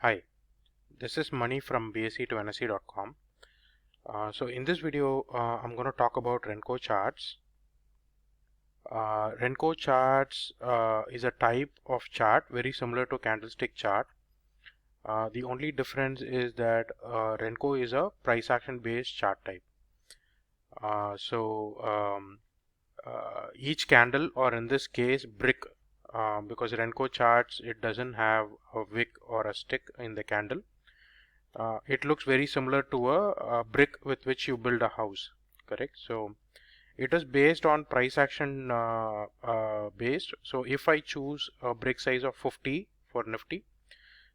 Hi, this is Mani from BSc to NSE.com. So in this video, I'm going to talk about Renko charts. Renko charts is a type of chart very similar to candlestick chart. The only difference is that Renko is a price action based chart type. Each candle, or in this case brick, because Renko charts, it doesn't have a wick or a stick in the candle. It looks very similar to a brick with which you build a house, correct? So it is based on price action based. So if I choose a brick size of 50 for Nifty,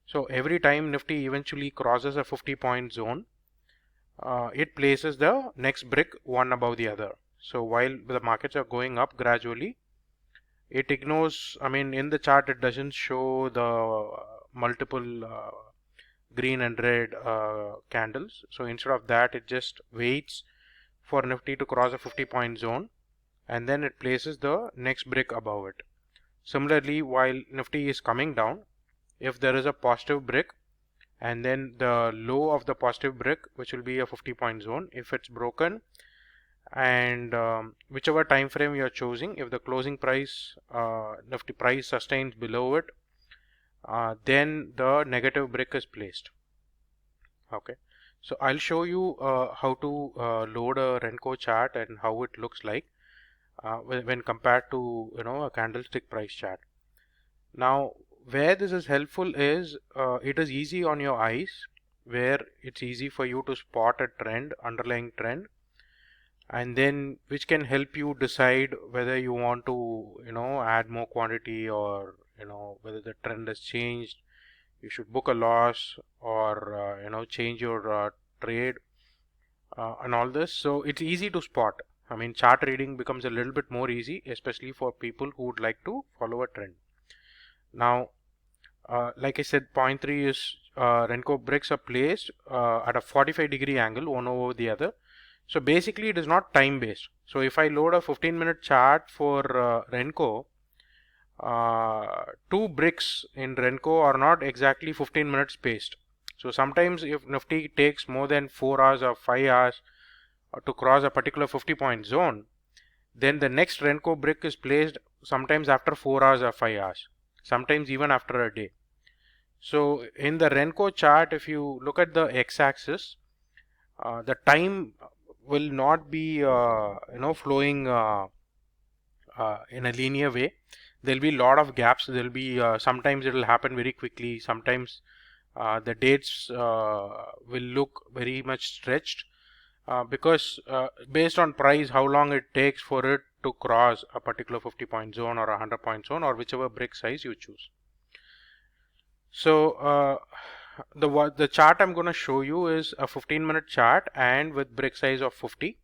so every time Nifty eventually crosses a 50-point zone, it places the next brick one above the other. So while the markets are going up gradually, it ignores, in the chart it doesn't show the multiple green and red candles. So instead of that, it just waits for Nifty to cross a 50-point zone, and then it places the next brick above it. Similarly, while Nifty is coming down, if there is a positive brick and then the low of the positive brick, which will be a 50-point zone, if it's broken, and whichever time frame you are choosing, if the closing price Nifty price sustains below it, then the negative brick is placed. Okay, so I'll show you how to load a Renko chart and how it looks like when compared to a candlestick price chart. Now, where this is helpful is it is easy on your eyes, where it's easy for you to spot a trend, underlying trend, and then which can help you decide whether you want to add more quantity, or whether the trend has changed, you should book a loss, or change your trade, and all this. So it's easy to spot. Chart reading becomes a little bit more easy, especially for people who would like to follow a trend. Now, like I said, point 3 is Renko bricks are placed at a 45-degree angle, one over the other. So basically it is not time based. So if I load a 15-minute chart for Renko, two bricks in Renko are not exactly 15 minutes spaced. So sometimes if Nifty takes more than 4 hours or 5 hours to cross a particular 50-point zone, then the next Renko brick is placed sometimes after 4 hours or 5 hours, sometimes even after a day. So in the Renko chart, if you look at the x-axis, the time will not be flowing in a linear way. There'll be a lot of gaps. There'll be sometimes it will happen very quickly. Sometimes the dates will look very much stretched because based on price, how long it takes for it to cross a particular 50-point zone or a 100-point zone, or whichever brick size you choose. So the chart I'm going to show you is a 15-minute chart and with brick size of 50.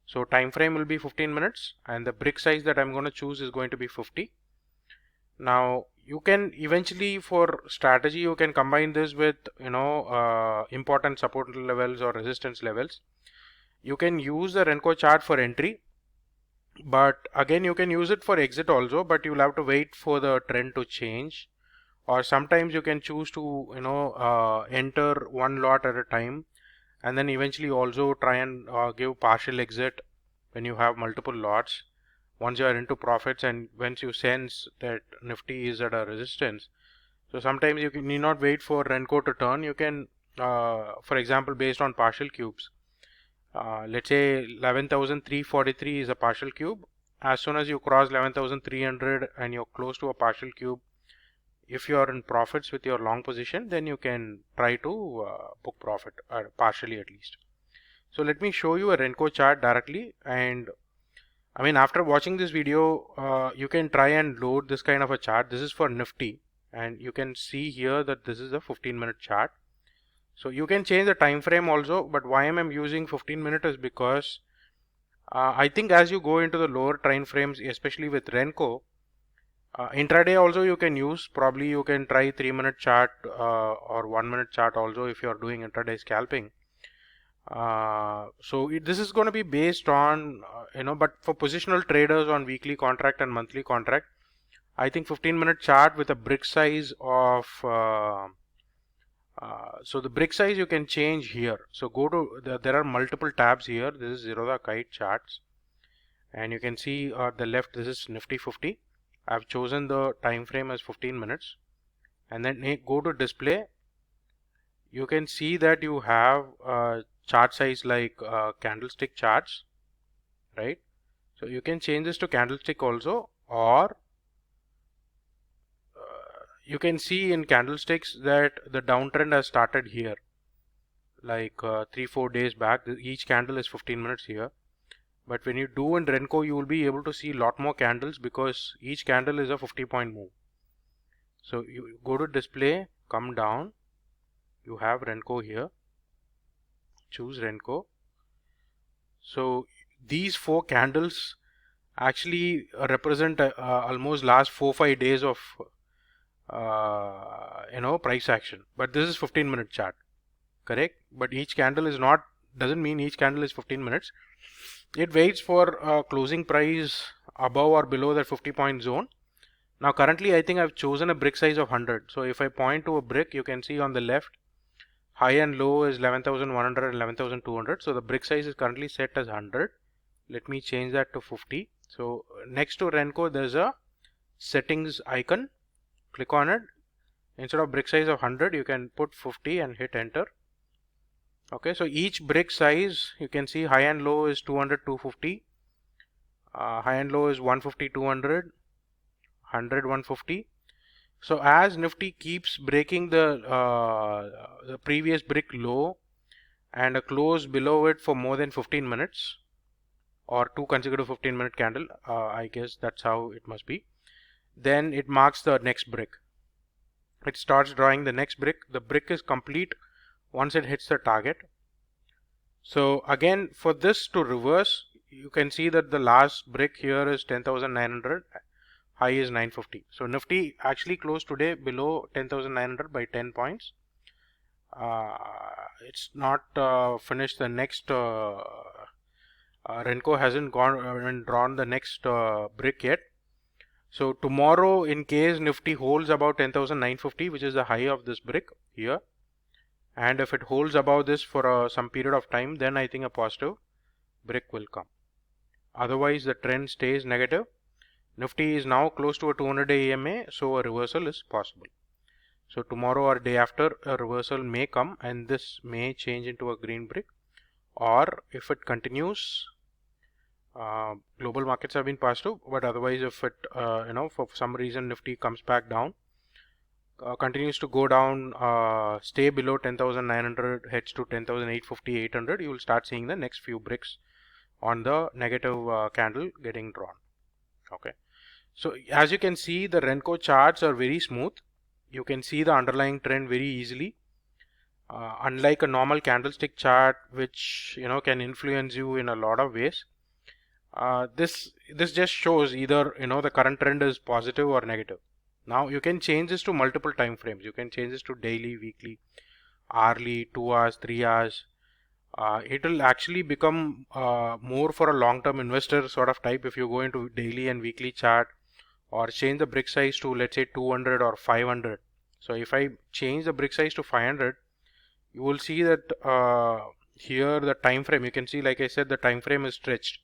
So time frame will be 15 minutes and the brick size that I'm going to choose is going to be 50. Now you can eventually, for strategy, you can combine this with important support levels or resistance levels. You can use the Renko chart for entry, but again you can use it for exit also, but you'll have to wait for the trend to change. Or sometimes you can choose to enter one lot at a time, and then eventually also try and give partial exit when you have multiple lots once you are into profits, and once you sense that Nifty is at a resistance. So sometimes you need not wait for Renko to turn. You can for example, based on partial cubes, let's say 11,343 is a partial cube. As soon as you cross 11,300 and you're close to a partial cube, if you are in profits with your long position, then you can try to book profit, partially at least. So let me show you a Renko chart directly, and after watching this video, you can try and load this kind of a chart. This is for Nifty, and you can see here that this is a 15-minute chart. So you can change the time frame also, but why am I using 15 minutes is because I think as you go into the lower time frames, especially with Renko, intraday also you can use. Probably you can try 3-minute chart or 1-minute chart also if you are doing intraday scalping. This is going to be based on but for positional traders on weekly contract and monthly contract, I think 15-minute chart with a brick size of So the brick size you can change here. So go to there are multiple tabs here. This is Zerodha Kite charts, and you can see at the left this is Nifty 50. I've chosen the time frame as 15 minutes, and then go to display. You can see that you have chart size like candlestick charts, right? So you can change this to candlestick also, or you can see in candlesticks that the downtrend has started here, like 3-4 days back. Each candle is 15 minutes here. But when you do in Renko, you will be able to see a lot more candles because each candle is a 50-point move. So you go to display, come down, you have Renko here, choose Renko. So these 4 candles actually represent almost last 4-5 days of price action. But this is 15-minute chart, correct? But each candle is not, doesn't mean each candle is 15 minutes. It waits for closing price above or below that 50-point zone. Now currently I think I've chosen a brick size of 100. So if I point to a brick, you can see on the left high and low is 11,100 and 11,200. So the brick size is currently set as 100. Let me change that to 50. So next to Renko there's a settings icon. Click on it. Instead of brick size of 100, you can put 50 and hit enter. Okay, so each brick size you can see high and low is 200, 250. High and low is 150, 200, 100, 150. So as Nifty keeps breaking the previous brick low and a close below it for more than 15 minutes or 2 consecutive 15-minute candle, I guess that's how it must be, then it marks the next brick. It starts drawing the next brick. The brick is complete once it hits the target. So again, for this to reverse, you can see that the last brick here is 10,900, high is 950. So Nifty actually closed today below 10,900 by 10 points. It's not finished. The next Renko hasn't gone and drawn the next brick yet. So tomorrow, in case Nifty holds about 10,950, which is the high of this brick here, and if it holds above this for some period of time, then I think a positive brick will come. Otherwise, the trend stays negative. Nifty is now close to a 200-day EMA, so a reversal is possible. So tomorrow or day after, a reversal may come and this may change into a green brick, or if it continues, global markets have been positive, but otherwise if it for some reason Nifty comes back down, continues to go down, stay below 10,900, heads to 10,850, 800, you will start seeing the next few bricks on the negative candle getting drawn. Okay, so as you can see, the Renko charts are very smooth. You can see the underlying trend very easily. Unlike a normal candlestick chart, which can influence you in a lot of ways, this just shows either the current trend is positive or negative. Now you can change this to multiple time frames. You can change this to daily, weekly, hourly, 2 hours, 3 hours. It will actually become more for a long-term investor sort of type if you go into daily and weekly chart, or change the brick size to, let's say, 200 or 500. So if I change the brick size to 500, you will see that here the time frame, you can see, like I said, the time frame is stretched.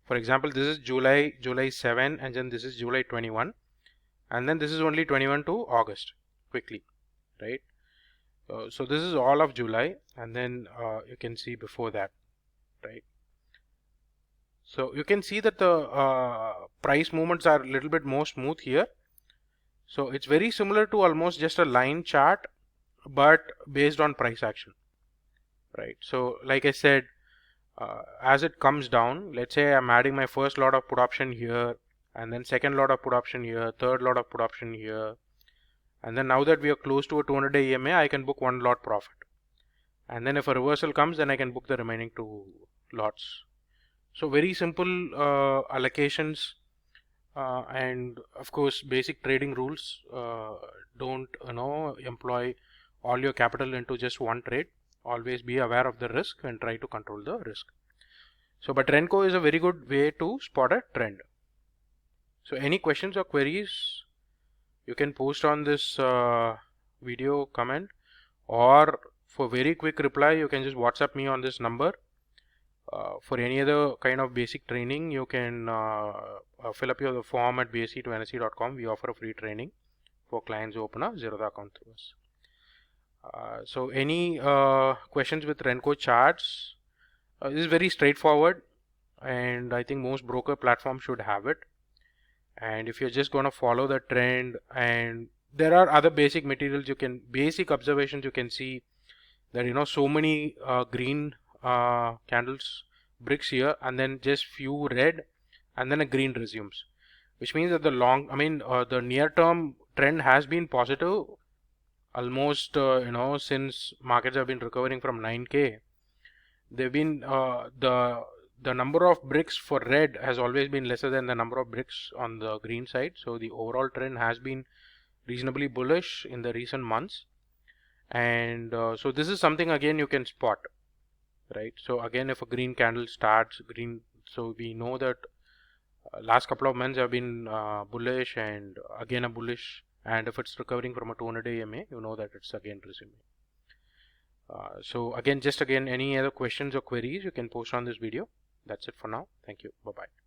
For example, this is July 7, and then this is July 21, and then this is only 21 to August, quickly, right? So this is all of July, and then you can see before that, right? So you can see that the price movements are a little bit more smooth here. So it's very similar to almost just a line chart, but based on price action, right? So like I said, as it comes down, let's say I'm adding my first lot of put option here, and then second lot of put option here, third lot of put option here, and then now that we are close to a 200-day EMA, I can book one lot profit, and then if a reversal comes, then I can book the remaining 2 lots. So very simple allocations, and of course basic trading rules. Don't employ all your capital into just one trade. Always be aware of the risk and try to control the risk. So but Renko is a very good way to spot a trend. So any questions or queries, you can post on this video comment, or for very quick reply, you can just WhatsApp me on this number. For any other kind of basic training, you can fill up your form at bsc2nsc.com. We offer a free training for clients who open a Zerodha account through us. So any questions with Renko charts? This is very straightforward, and I think most broker platforms should have it. And if you're just going to follow the trend, and there are other basic materials, basic observations, you can see that so many green candles bricks here, and then just few red, and then a green resumes, which means that the near term trend has been positive almost since markets have been recovering from 9k. They've been the number of bricks for red has always been lesser than the number of bricks on the green side, so the overall trend has been reasonably bullish in the recent months. And so this is something again you can spot, right? So again, if a green candle starts green, so we know that last couple of months have been bullish, and again a bullish, and if it's recovering from a 200-day EMA, you know that it's again resuming. So again, any other questions or queries you can post on this video. That's it for now. Thank you. Bye-bye.